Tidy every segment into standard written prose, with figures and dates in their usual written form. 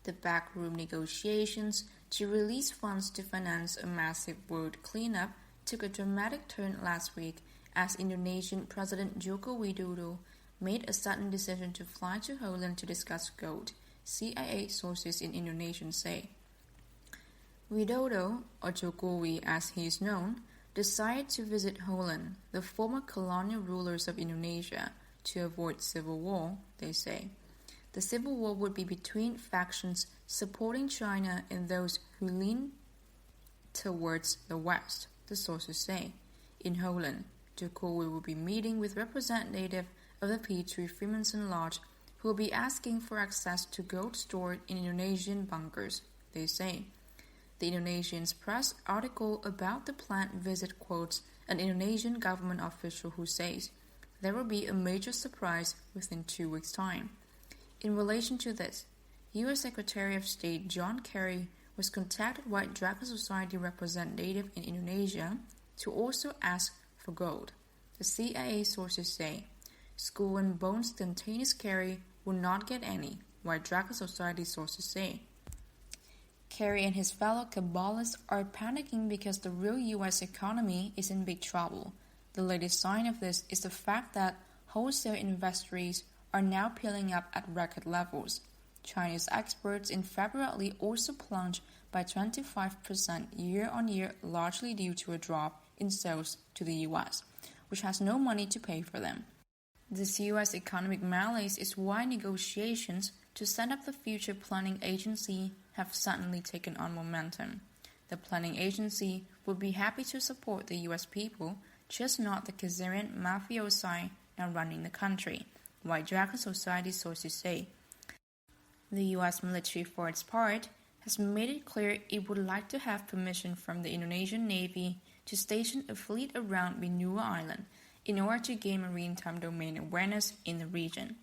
The backroom negotiations to release funds to finance a massive world cleanup took a dramatic turn last week as Indonesian President Joko Widodo made a sudden decision to fly to Holland to discuss gold, CIA sources in Indonesia say. Widodo, or Jokowi as he is known, decided to visit Holland, the former colonial rulers of Indonesia, to avoid civil war, they say. The civil war would be between factions supporting China and those who lean towards the West, the sources say. In Holland, Jokowi will be meeting with representatives of the P3 Freemason Lodge who will be asking for access to gold stored in Indonesian bunkers, they say. The Indonesian press article about the planned visit quotes an Indonesian government official who says there will be a major surprise within 2 weeks' time. In relation to this, U.S. Secretary of State John Kerry was contacted by Dragon Society representative in Indonesia to also ask for gold. The CIA sources say Skull and Bones spontaneous Kerry will not get any, while Dragon Society sources say Kerry and his fellow Kabbalists are panicking because the real U.S. economy is in big trouble. The latest sign of this is the fact that wholesale inventories are now piling up at record levels. Chinese exports in February also plunged by 25% year-on-year, largely due to a drop in sales to the U.S., which has no money to pay for them. This U.S. economic malaise is why negotiations to set up the Future Planning Agency have suddenly taken on momentum. The planning agency would be happy to support the U.S. people, just not the Khazarian mafiosi now running the country, while Dragon Society sources say. The U.S. military, for its part, has made it clear it would like to have permission from the Indonesian Navy to station a fleet around Benua Island in order to gain maritime domain awareness in the region.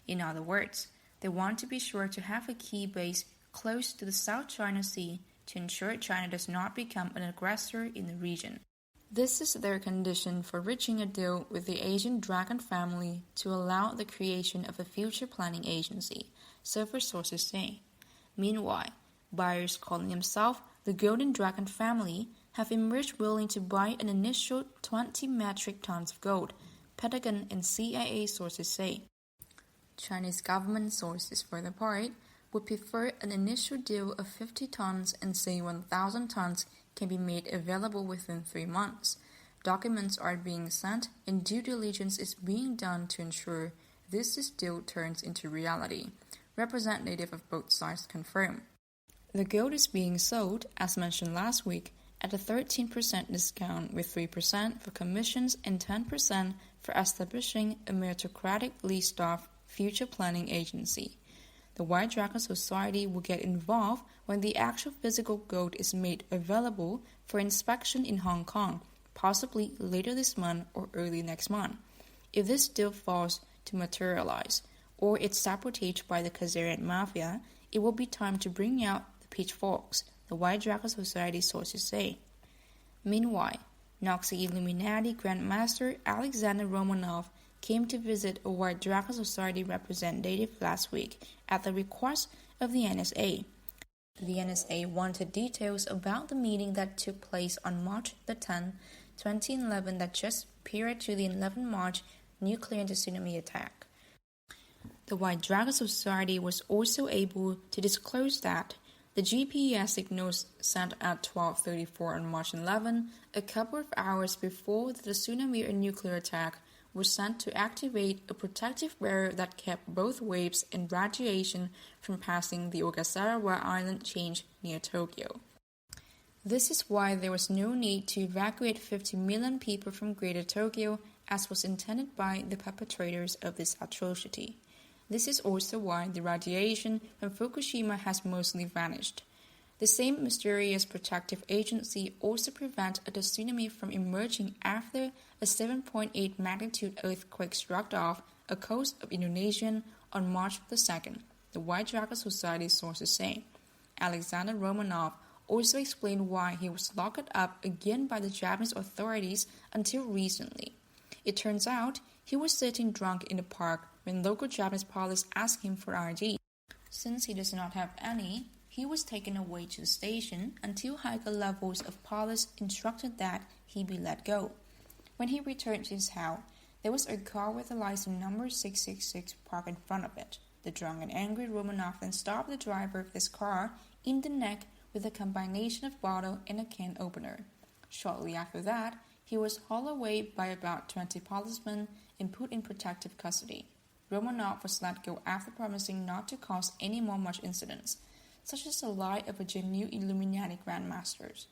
In other words, they want to be sure to have a key base close to the South China Sea to ensure China does not become an aggressor in the region. This is their condition for reaching a deal with the Asian Dragon family to allow the creation of a future planning agency, several sources say. Meanwhile, buyers calling themselves the Golden Dragon family have emerged willing to buy an initial 20 metric tons of gold, Pentagon and CIA sources say. Chinese government sources, for their part, would prefer an initial deal of 50 tons and say 1,000 tons can be made available within 3 months. Documents are being sent and due diligence is being done to ensure this deal turns into reality, representatives of both sides confirm. The gold is being sold, as mentioned last week, at a 13% discount with 3% for commissions and 10% for establishing a meritocratically staffed future planning agency. The White Dragon Society will get involved when the actual physical gold is made available for inspection in Hong Kong, possibly later this month or early next month. If this deal fails to materialize, or it's sabotaged by the Khazarian Mafia, it will be time to bring out the pitchforks, the White Dragon Society sources say. Meanwhile, Nazi Illuminati Grandmaster Alexander Romanov came to visit a White Dragon Society representative last week at the request of the NSA. The NSA wanted details about the meeting that took place on March the 10th, 2011 that just prior to the 11 March nuclear tsunami attack. The White Dragon Society was also able to disclose that the GPS signals sent at 12:34 on March 11, a couple of hours before the tsunami or nuclear attack, were sent to activate a protective barrier that kept both waves and radiation from passing the Ogasawara Island chain near Tokyo. This is why there was no need to evacuate 50 million people from Greater Tokyo, as was intended by the perpetrators of this atrocity. This is also why the radiation from Fukushima has mostly vanished. The same mysterious protective agency also prevented a tsunami from emerging after a 7.8 magnitude earthquake struck off a coast of Indonesia on March the 2nd, the White Dragon Society sources say. Alexander Romanov also explained why he was locked up again by the Japanese authorities until recently. It turns out he was sitting drunk in the park when local Japanese police asked him for ID. Since he does not have any, he was taken away to the station until higher levels of police instructed that he be let go. When he returned to his house, there was a car with a license number 666 parked in front of it. The drunk and angry Romanov then stabbed the driver of this car in the neck with a combination of bottle and a can opener. Shortly after that, he was hauled away by about 20 policemen and put in protective custody. Romanov was let go after promising not to cause any more much incidents, such as the lie of a genuine Illuminati grandmasters.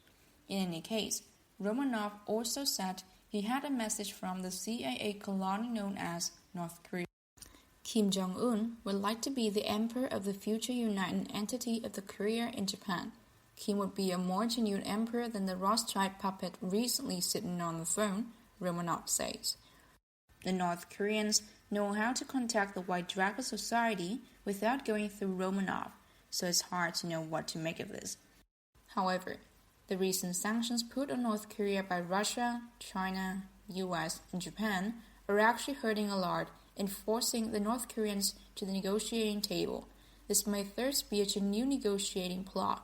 In any case, Romanov also said he had a message from the CIA colony known as North Korea. Kim Jong-un would like to be the emperor of the future united entity of the Korea and Japan. Kim would be a more genuine emperor than the Rothschild puppet recently sitting on the throne, Romanov says. The North Koreans know how to contact the White Dragon Society without going through Romanov, so it's hard to know what to make of this. However, the recent sanctions put on North Korea by Russia, China, US, and Japan are actually hurting a lot and forcing the North Koreans to the negotiating table. This may thus be a genuine negotiating plot.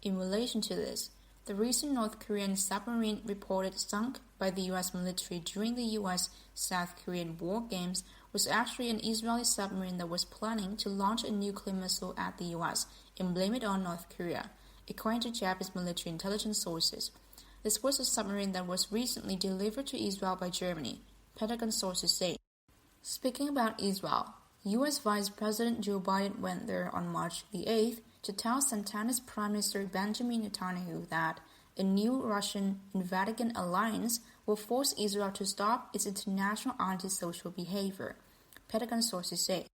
In relation to this, the recent North Korean submarine reported sunk by the US military during the US-South Korean war games was actually an Israeli submarine that was planning to launch a nuclear missile at the US and blame it on North Korea, according to Japanese military intelligence sources. This was a submarine that was recently delivered to Israel by Germany, Pentagon sources say. Speaking about Israel, US Vice President Joe Biden went there on March the 8th to tell Santana's Prime Minister Benjamin Netanyahu that a new Russian and Vatican alliance will force Israel to stop its international antisocial behavior, Pentagon sources say.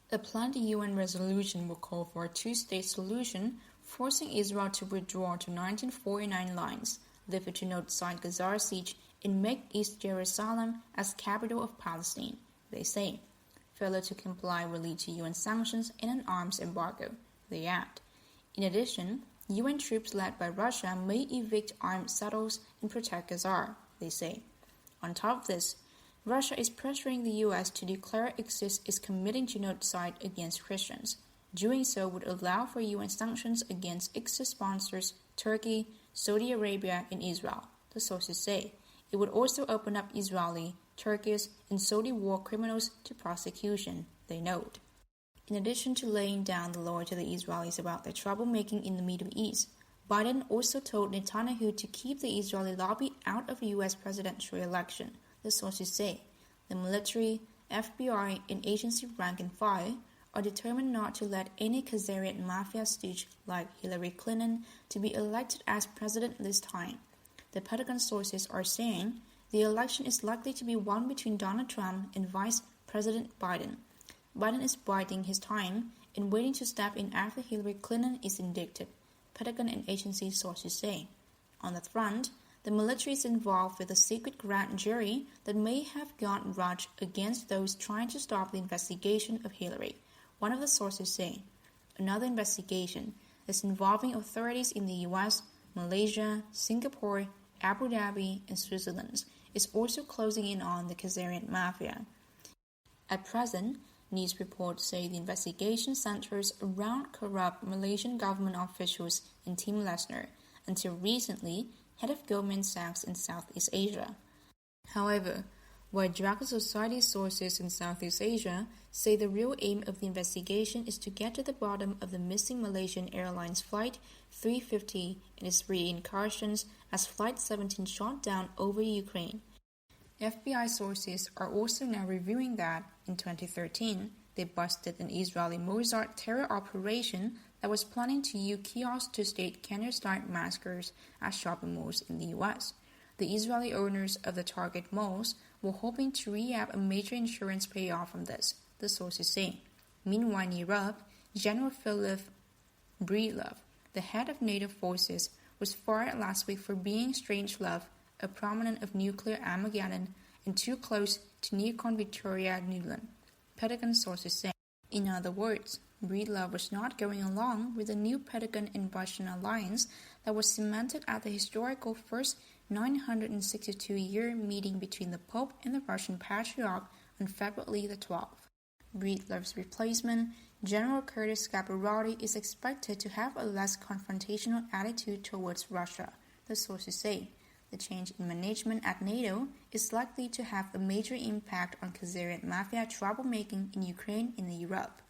A planned UN resolution will call for a two-state solution, forcing Israel to withdraw to 1949 lines, live to outside Gaza siege, and make East Jerusalem as capital of Palestine, they say. Failure to comply will lead to UN sanctions and an arms embargo, they add. In addition, UN troops led by Russia may evict armed settlers and protect Gaza, they say. On top of this, Russia is pressuring the US to declare ISIS is committing genocide against Christians. Doing so would allow for UN sanctions against ISIS sponsors Turkey, Saudi Arabia, and Israel, the sources say. It would also open up Israeli, Turkish, and Saudi war criminals to prosecution, they note. In addition to laying down the law to the Israelis about their troublemaking in the Middle East, Biden also told Netanyahu to keep the Israeli lobby out of the U.S. presidential election, the sources say. The military, FBI, and agency rank and file are determined not to let any Khazarian mafia stooge like Hillary Clinton to be elected as president this time. The Pentagon sources are saying the election is likely to be won between Donald Trump and Vice President Biden. Biden is biding his time and waiting to step in after Hillary Clinton is indicted, Pentagon and agency sources say. On the front, the military is involved with a secret grand jury that may have gone rogue against those trying to stop the investigation of Hillary, one of the sources say. Another investigation is involving authorities in the US, Malaysia, Singapore, Abu Dhabi, and Switzerland is also closing in on the Khazarian mafia. At present, news reports say the investigation centers around corrupt Malaysian government officials and Tim Lesner, until recently head of Goldman Sachs in Southeast Asia. However, White Dragon Society sources in Southeast Asia say the real aim of the investigation is to get to the bottom of the missing Malaysian Airlines Flight 350 and its reincarnations as Flight 17 shot down over Ukraine. FBI sources are also now reviewing that, in 2013, they busted an Israeli Mossad terror operation that was planning to use kiosks to stage candlestick massacres at shopping malls in the US. The Israeli owners of the target malls were hoping to re-up a major insurance payoff from this, the sources say. Meanwhile in Europe, General Philip Breedlove, the head of NATO forces, was fired last week for being Strangelove, a proponent of nuclear Armageddon, and too close to neocon Victoria Nuland, Pentagon sources say. In other words, Breedlove was not going along with the new Pentagon and Russian alliance that was cemented at the historical first 962-year meeting between the Pope and the Russian Patriarch on February the 12th. Breedlove's replacement, General Curtis Scaparrotti is expected to have a less confrontational attitude towards Russia, the sources say. The change in management at NATO is likely to have a major impact on Khazarian mafia troublemaking in Ukraine and Europe.